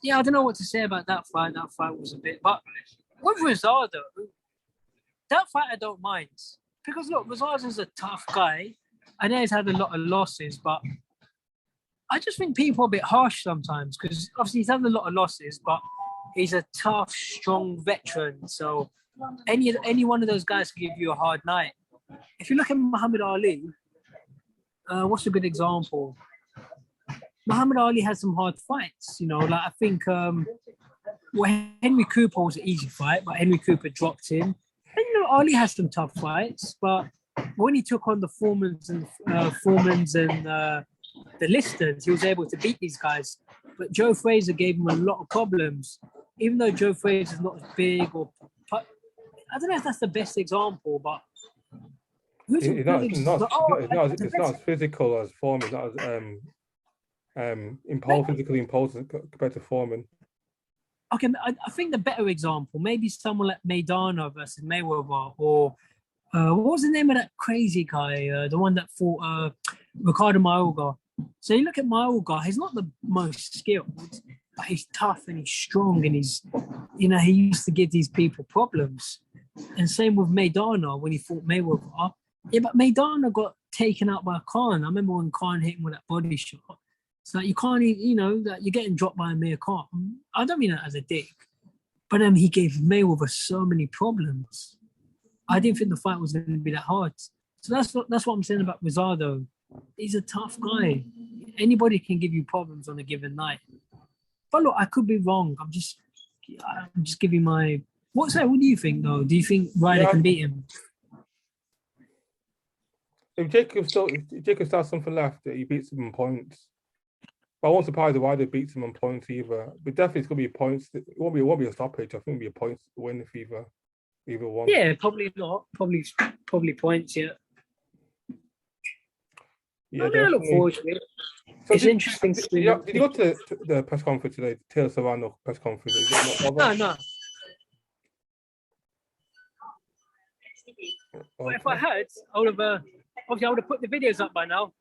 Yeah, I don't know what to say about that fight. That fight was a bit. But with Rosado, that fight I don't mind. Because look, Rosado's a tough guy. I know he's had a lot of losses, but I just think people are a bit harsh sometimes because obviously he's had a lot of losses, but he's a tough, strong veteran. So any one of those guys can give you a hard night. If you look at Muhammad Ali, what's a good example? Muhammad Ali had some hard fights, I think Henry Cooper was an easy fight, but Henry Cooper dropped him. And, Ali has some tough fights, but when he took on the Foremans and the Listons, he was able to beat these guys. But Joe Frazier gave him a lot of problems, even though Joe Frazier's not as big I don't know if that's the best example, but it's not as physical as Foreman. It's not as physically imposing compared to Foreman. Okay, I think the better example, maybe someone like Maidana versus Mayweather, or what was the name of that crazy guy, the one that fought Ricardo Mayorga. So you look at Mayorga, he's not the most skilled, but he's tough and he's strong and he's, he used to give these people problems. And same with Maidana when he fought Mayweather. Yeah, but Maidana got taken out by Khan. I remember when Khan hit him with that body shot. So you can't, that you're getting dropped by Amir Khan. I don't mean that as a dick, but he gave Mayweather so many problems. I didn't think the fight was going to be that hard. So that's what I'm saying about Rosado. He's a tough guy. Anybody can give you problems on a given night. But look, I could be wrong. I'm just giving my. What do you think though? Do you think Ryder can beat him? If Jacob still has something left, he beats him on points. But I won't surprise if Ryder beats him on points either. But definitely it's gonna be points. It won't be a stoppage. I think it'll be a points win if either one. Yeah, probably not. Probably points. Yeah. Yeah, I look forward to it. So it's interesting. Did you go to the press conference today? Taylor Serrano press conference. No. Okay. If I had, I would have. Obviously, I would have put the videos up by now.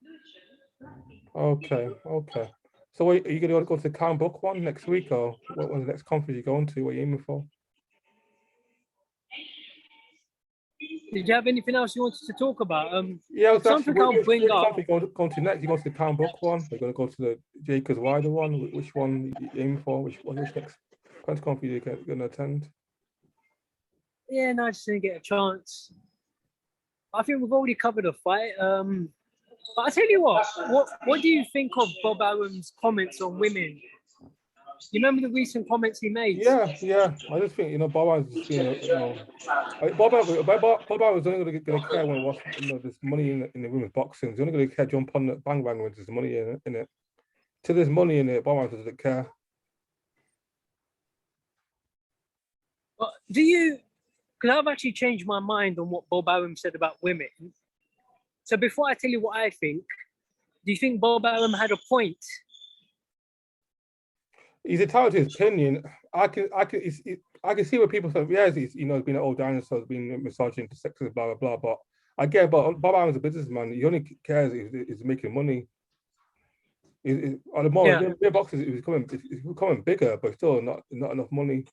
Okay. So, are you going to go to the Calm Book one next week, or what was the next conference you're going to? What are you aiming for? Did you have anything else you wanted to talk about? Yeah, something I'll bring up. Going to next? You go to the Calm Book one. You're going to go to the Jacobs Wider one. Which one are you aiming for? Which next press conference you're going to attend? Yeah, no, I just didn't get a chance. I think we've already covered the fight. But I tell you what do you think of Bob Arum's comments on women? You remember the recent comments he made? Yeah. I just think Bob Arum's just Bob Arum's only going to care when there's money in the women's boxing. He's only going to care jump on the bang when there's money in it. Till there's money in it, Bob Arum doesn't care. But do you? Because I've actually changed my mind on what Bob Arum said about women. So before I tell you what I think, do you think Bob Arum had a point? He's entitled to his opinion. I can see where people say, yeah, he's been an old dinosaur, he's been misogynist, sexist, blah blah blah. But I get, but Bob Arum's a businessman. He only cares if he's making money. On the more boxes, it's becoming bigger, but still not enough money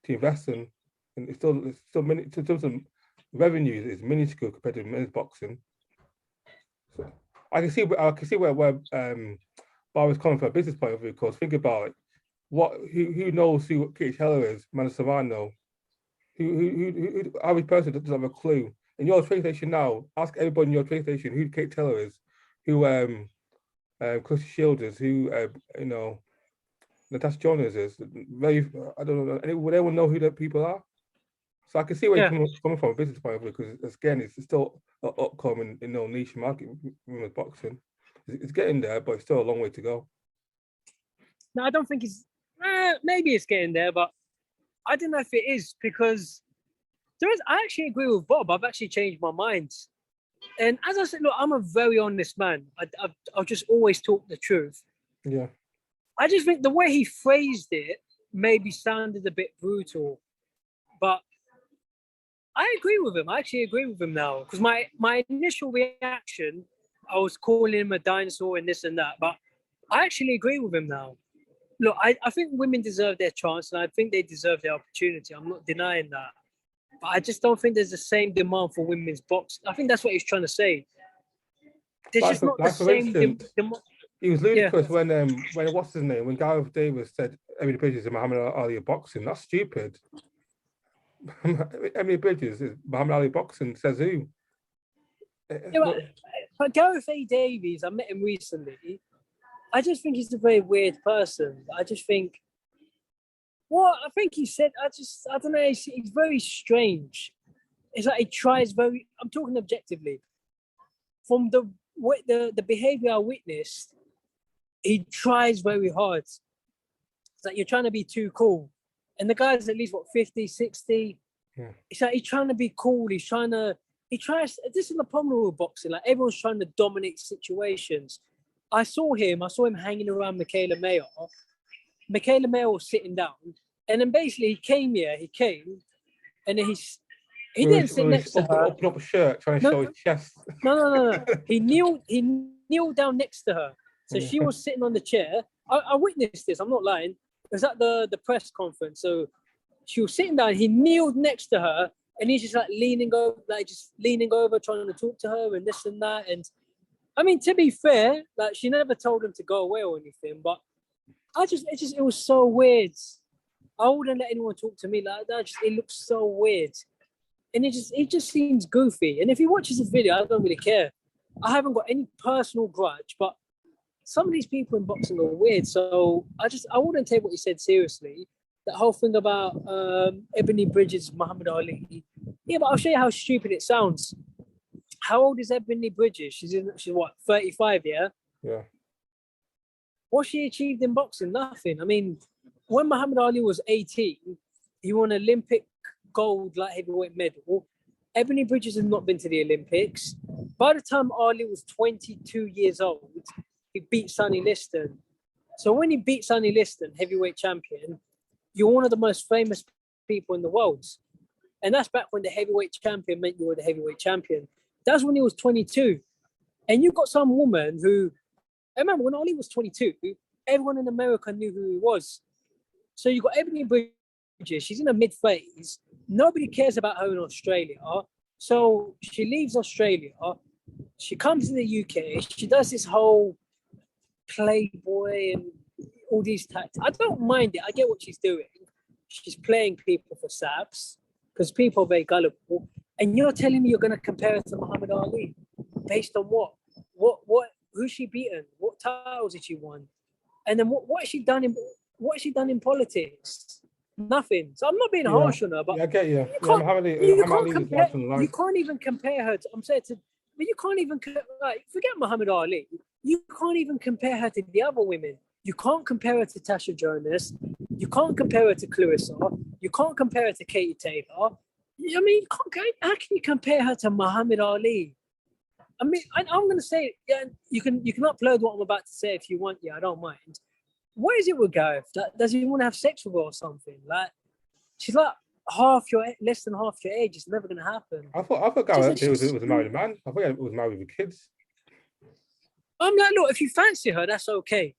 to invest in. And it's still many in terms of revenue is minuscule compared to men's boxing. So I can see where Bob is coming from a business point of view. Because think about it, who knows who Kate Heller is, Manny Serrano, who average person doesn't have a clue. In your train station now, ask everybody in your train station who Kate Taylor is, who Chris Shields is, who Natasha Jonas is. I don't know. Would anyone know who that people are? So I can see where you're coming from a business point of view, because again, it's still an upcoming niche market with boxing. It's getting there, but it's still a long way to go. No, I don't think it's. Maybe it's getting there, but I don't know if it is, because I actually agree with Bob. I've actually changed my mind. And as I said, look, I'm a very honest man. I've just always talked the truth. Yeah. I just think the way he phrased it maybe sounded a bit brutal. But I agree with him. I actually agree with him now. Because my initial reaction, I was calling him a dinosaur and this and that. But I actually agree with him now. Look, I think women deserve their chance, and I think they deserve their opportunity. I'm not denying that. But I just don't think there's the same demand for women's boxing. I think that's what he's trying to say. There's just not the same demand. He was ludicrous when what's his name? When Gareth Davis said Emily Bridges and Muhammad Ali are boxing. That's stupid. Emily Bridges is Muhammad Ali boxing, says who? But Gareth A. Davies, I met him recently. I just think he's a very weird person. I just think I think he said, I don't know, he's very strange. It's like he tries I'm talking objectively. From the behavior I witnessed, he tries very hard. It's like you're trying to be too cool. And the guy's at least, 50, 60? Yeah. It's like he's trying to be cool. This is the problem with boxing. Like everyone's trying to dominate situations. I saw him hanging around Michaela Mayer. Michaela Mayer was sitting down. And then basically he came, and then he didn't sit next to her. Open up a shirt, trying to show his chest. No. He kneeled down next to her. So she was sitting on the chair. I witnessed this, I'm not lying. It was at the press conference. So she was sitting down, he kneeled next to her, and he's just like leaning over, trying to talk to her and this and that. And I mean, to be fair, like she never told him to go away or anything, but it was so weird. I wouldn't let anyone talk to me like that. It looks so weird, and it just seems goofy. And if he watches the video, I don't really care. I haven't got any personal grudge, but some of these people in boxing are weird. So I wouldn't take what he said seriously. That whole thing about Ebony Bridges, Muhammad Ali. Yeah, but I'll show you how stupid it sounds. How old is Ebony Bridges? She's what, 35, yeah? Yeah. What she achieved in boxing? Nothing. I mean, when Muhammad Ali was 18, he won Olympic gold light heavyweight medal. Ebony Bridges has not been to the Olympics. By the time Ali was 22 years old, he beat Sonny Liston. So when he beat Sonny Liston, heavyweight champion, you're one of the most famous people in the world. And that's back when the heavyweight champion meant you were the heavyweight champion. That's when he was 22. And you got some woman who, I remember when Ali was 22, everyone in America knew who he was. So you got Ebony Bridges, she's in her mid-30s. Nobody cares about her in Australia. So she leaves Australia. She comes to the UK. She does this whole Playboy and all these tactics. I don't mind it. I get what she's doing. She's playing people for saps because people are very gullible. And you're telling me you're going to compare her to Muhammad Ali based on what? Who's she beaten? What titles did she won? And then what has she done in politics? Nothing. So I'm not being harsh on her, but I get you. You can't even compare her to, but you can't even forget Muhammad Ali. You can't even compare her to the other women. You can't compare her to Tasha Jonas. You can't compare her to Clarissa. You can't compare her to Katie Taylor. I mean, how can you compare her to Muhammad Ali? I mean, I'm going to say, yeah, you can upload what I'm about to say if you want. Yeah, I don't mind. What is it with Gareth? Does he want to have sex with her or something? Like, she's like less than half your age. It's never going to happen. I thought Gareth was a married man. I thought he was married with kids. I'm like, look, if you fancy her, that's okay,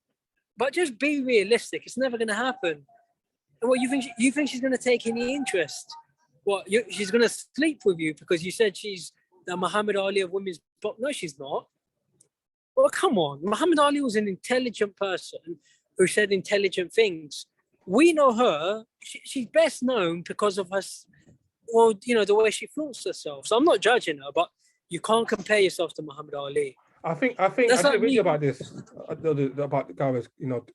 but just be realistic. It's never going to happen. And what you think she's going to take any interest? What she's going to sleep with you because you said she's the Muhammad Ali of women's boxing? No, she's not. Well, come on. Muhammad Ali was an intelligent person who said intelligent things. We know her. She's best known because of her, well, the way she flaunts herself. So I'm not judging her, but you can't compare yourself to Muhammad Ali. I think I did a video about this, about the guy,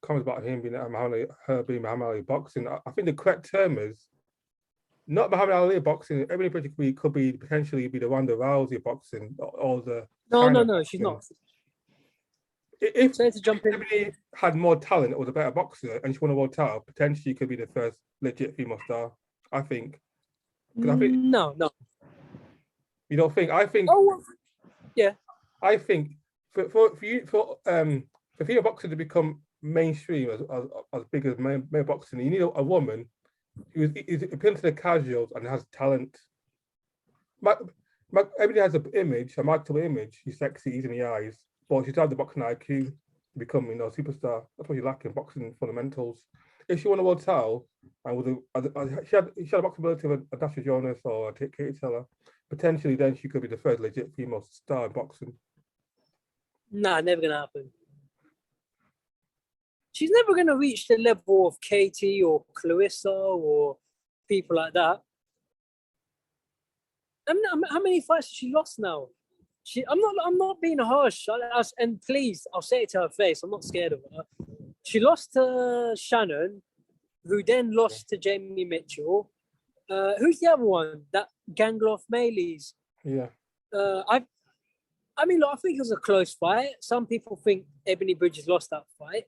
comments about him being Muhammad Ali boxing. I think the correct term is not Muhammad Ali boxing. Everybody could be potentially be the Ronda Rousey boxing or the. No, she's not. If everybody had more talent or was a better boxer and she won a world title, potentially could be the first legit female star. I think. No. You don't think? I think. Oh, yeah. I think for female boxing to become mainstream as big as male boxing, you need a woman who is appealing to the casuals and has talent. Everybody has a marketable image. She's sexy, easy in the eyes, but she's had the boxing IQ to become, a superstar. That's what you lack in boxing fundamentals. If she won a world title and she had a boxing ability of a Dasha Jonas or a Katie Taylor, potentially then she could be the first legit female star in boxing. Nah, never gonna happen. She's never gonna reach the level of Katie or Clarissa or people like that. I mean, how many fights has she lost now? I'm not being harsh. And please, I'll say it to her face. I'm not scared of her. She lost to Shannon, who then lost to Jamie Mitchell. Who's the other one? That Gangloff Mayleys. Yeah. I think it was a close fight. Some people think Ebony Bridges lost that fight.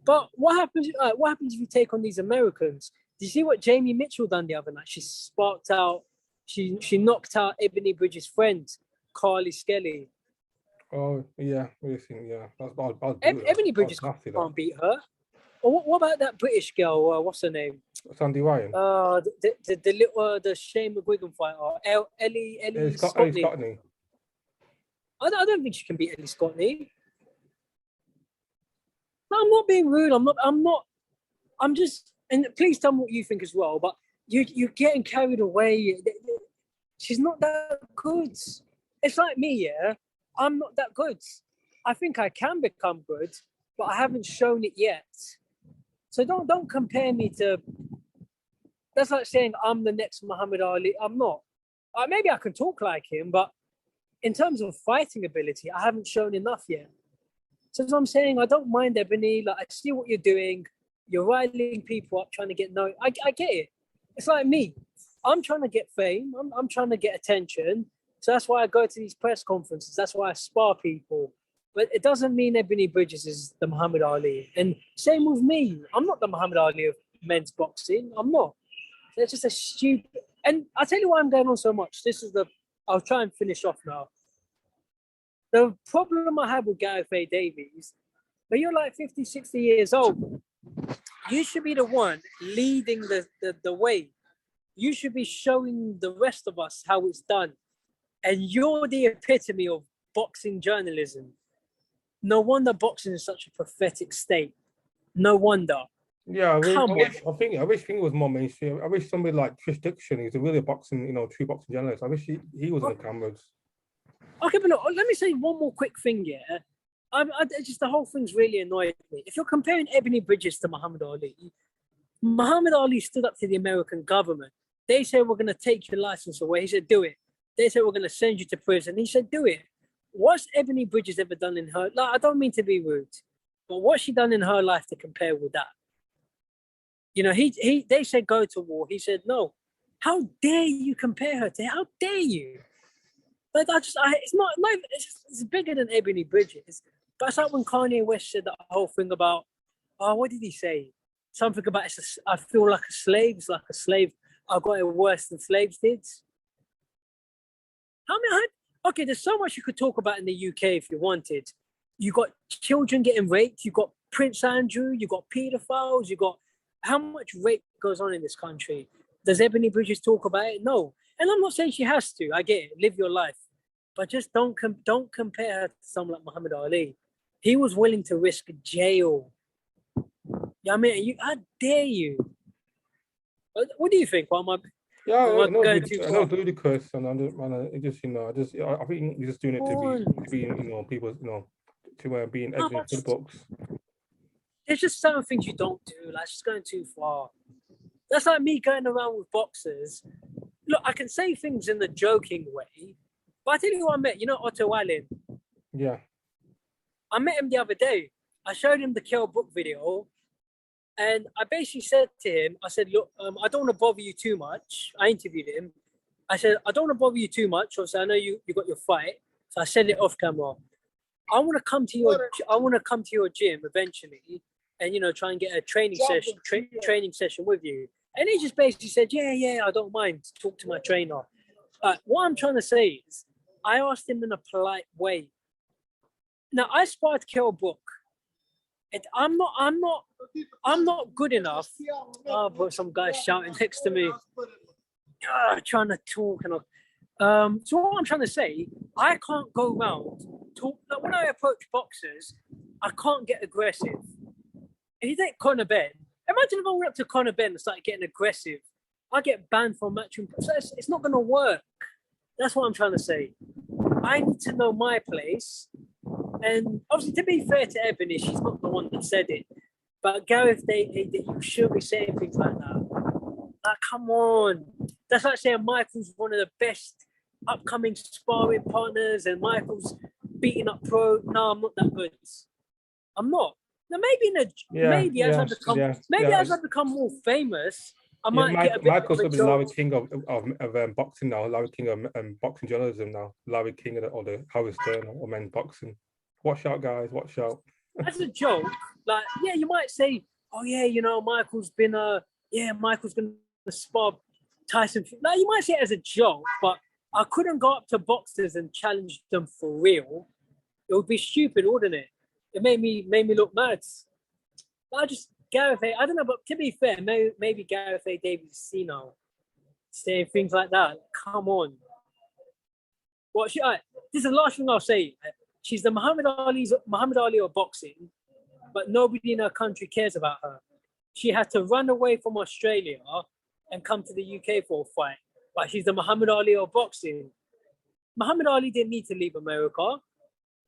But what happens if you take on these Americans? Did you see what Jamie Mitchell done the other night? She sparked out. She knocked out Ebony Bridges' friend, Carly Skelly. Oh yeah, yeah. Ebony Bridges can't beat her. Or what about that British girl? What's her name? Sandy Ryan. The Shane McGuigan fighter, Ellie Scotney. I don't think she can beat Ellie Scotney. No, I'm not being rude. I'm just, and please tell me what you think as well. But you're getting carried away. She's not that good. It's like me, yeah. I'm not that good. I think I can become good, but I haven't shown it yet. So don't compare me to. That's like saying I'm the next Muhammad Ali. I'm not. Maybe I can talk like him, but in terms of fighting ability, I haven't shown enough yet. So as I'm saying, I don't mind, Ebony. Like, I see what you're doing. You're riling people up, trying to get known. I get it. It's like me. I'm trying to get fame. I'm trying to get attention. So that's why I go to these press conferences. That's why I spar people. But it doesn't mean Ebony Bridges is the Muhammad Ali. And same with me. I'm not the Muhammad Ali of men's boxing. I'm not. It's just a stupid. And I'll tell you why I'm going on so much. I'll try and finish off now. The problem I have with Gareth A. Davies, but you're like 50, 60 years old. You should be the one leading the way. You should be showing the rest of us how it's done. And you're the epitome of boxing journalism. No wonder boxing is such a pathetic state. No wonder. Yeah, I wish it was more mainstream. I wish somebody like Trish Dixon, who's a really boxing, true boxing journalist. I wish he was on the cameras. Okay, but look, let me say one more quick thing, yeah. Just the whole thing's really annoyed me. If you're comparing Ebony Bridges to Muhammad Ali stood up to the American government. They said, we're going to take your license away. He said, do it. They said, we're going to send you to prison. He said, do it. What's Ebony Bridges ever done in her life? I don't mean to be rude, but what's she done in her life to compare with that? They said, go to war. He said, no. How dare you compare her to? How dare you? Like, it's bigger than Ebony Bridges. But it's like when Kanye West said that whole thing about, what did he say? Something about, I feel like a slave. It's like a slave. I got it worse than slaves did. Okay, there's so much you could talk about in the UK if you wanted. You got children getting raped. You got Prince Andrew. You got pedophiles. You got how much rape goes on in this country. Does Ebony Bridges talk about it? No. And I'm not saying she has to. I get it. Live your life. But just don't compare her to someone like Muhammad Ali. He was willing to risk jail. Yeah, I mean, how dare you? What do you think? I know ludicrous, and I think he's just doing it to be people, to be in the books. There's just certain things you don't do. Like, just going too far. That's like me going around with boxers. Look, I can say things in the joking way, but I tell you who I met. Otto Allen. Yeah. I met him the other day. I showed him the Kill Book video, and I basically said to him, I said, look, I don't want to bother you too much. I interviewed him. I said, I don't want to bother you too much. Obviously, I know you got your fight, so I said it off camera. I want to come to your gym eventually, and try and get a training session with you. And he just basically said, yeah, I don't mind. Talk to my trainer. What I'm trying to say is, I asked him in a polite way. Now, I sparred Kell Brook. I'm not good enough. But some guy shouting next to me, trying to talk so what I'm trying to say, I can't go around talk. Like, when I approach boxers, I can't get aggressive. If you take Conor Benn, imagine if I went up to Conor Benn and started getting aggressive. I get banned from matchroom. So it's not going to work. That's what I'm trying to say. I need to know my place. And obviously, to be fair to Ebony, she's not the one that said it. But Gareth, you shouldn't be saying things like that. Like, come on. That's like saying Michael's one of the best upcoming sparring partners and Michael's beating up pro. No, I'm not that good. I'm not. Now, maybe as I become more famous, I might get a bit Michael's going to be Larry King of boxing now. Larry King of boxing journalism now. Larry King or the Howard Stern or men's boxing. Watch out, guys. Watch out. As a joke, like, yeah, you might say, oh, yeah, Michael's going to spar Tyson. Like, you might say it as a joke, but I couldn't go up to boxers and challenge them for real. It would be stupid, wouldn't it? It made me look mad. But Gareth A. I don't know, but to be fair, maybe Gareth A. Davies, saying things like that. Come on. This is the last thing I'll say. She's the Muhammad Ali of boxing, but nobody in her country cares about her. She had to run away from Australia and come to the UK for a fight. Like she's the Muhammad Ali of boxing. Muhammad Ali didn't need to leave America.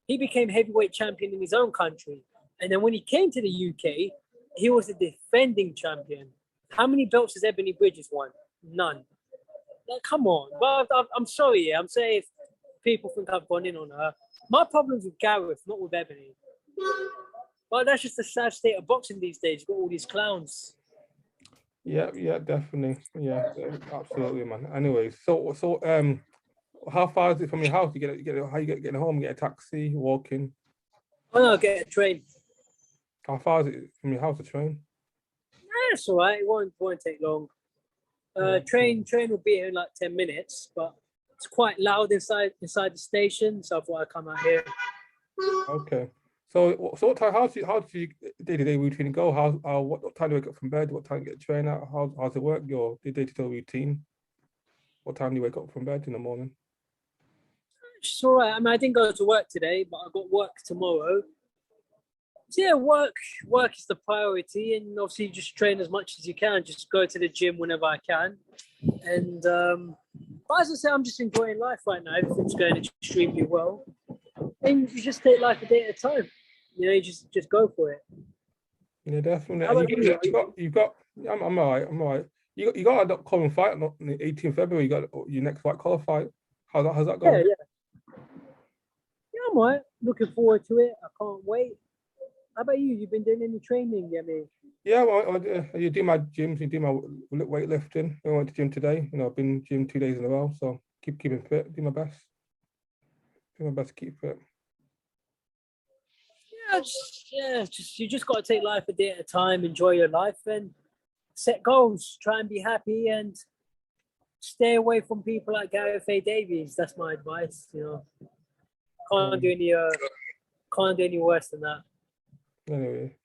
He became heavyweight champion in his own country. And then when he came to the UK, he was the defending champion. How many belts has Ebony Bridges won? None. Like, come on. But I'm sorry, I'm saying if people think I've gone in on her. My problem's with Gareth, not with Ebony. But that's just the sad state of boxing these days. You've got all these clowns. Yeah, definitely. Yeah, absolutely, man. Anyway, so how far is it from your house? You get it, how you getting home? Get a taxi, walking? Oh no, get a train. How far is it from your house to train? That's all right. It won't take long. Train will be here in like 10 minutes, but it's quite loud inside the station, so I thought I'd come out here. Okay. So what time? How do you day-to-day routine go? What time do you wake up from bed? What time do you get trained out? How's it work? Your day-to-day routine? What time do you wake up from bed in the morning? It's all right. I mean, I didn't go to work today, but I got work tomorrow. So yeah, work is the priority, and obviously just train as much as you can. Just go to the gym whenever I can, and but as I say, I'm just enjoying life right now. Everything's going extremely well, and you just take life a day at a time. You know, you just go for it. Yeah, definitely. How And about you've got. Yeah, I'm all right. I'm all right. You got an upcoming fight on the 18th February. You got your next fight qualified. How's that going? Yeah, I'm all right. Looking forward to it. I can't wait. How about you? You've been doing any training, Yemi? Yeah, well, you do my gyms, you do my weightlifting. I went to gym today. You know, I've been gym 2 days in a row, so keeping fit. Do my best. Do my best to keep fit. Just you just got to take life a day at a time. Enjoy your life and set goals. Try and be happy and stay away from people like Gareth A. Davies. That's my advice. You know, can't do any worse than that. Anyway,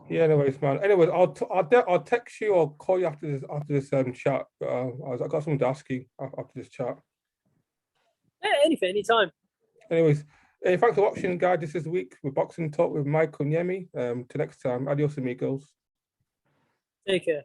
yeah. Anyways, man. Anyways, I'll text you or call you after this chat. I got something to ask you after this chat. Yeah, anytime. Anyways, thanks for watching, guys. This is the week with Boxing Talk with Michael and Yemi. Till next time, adios amigos. Take care.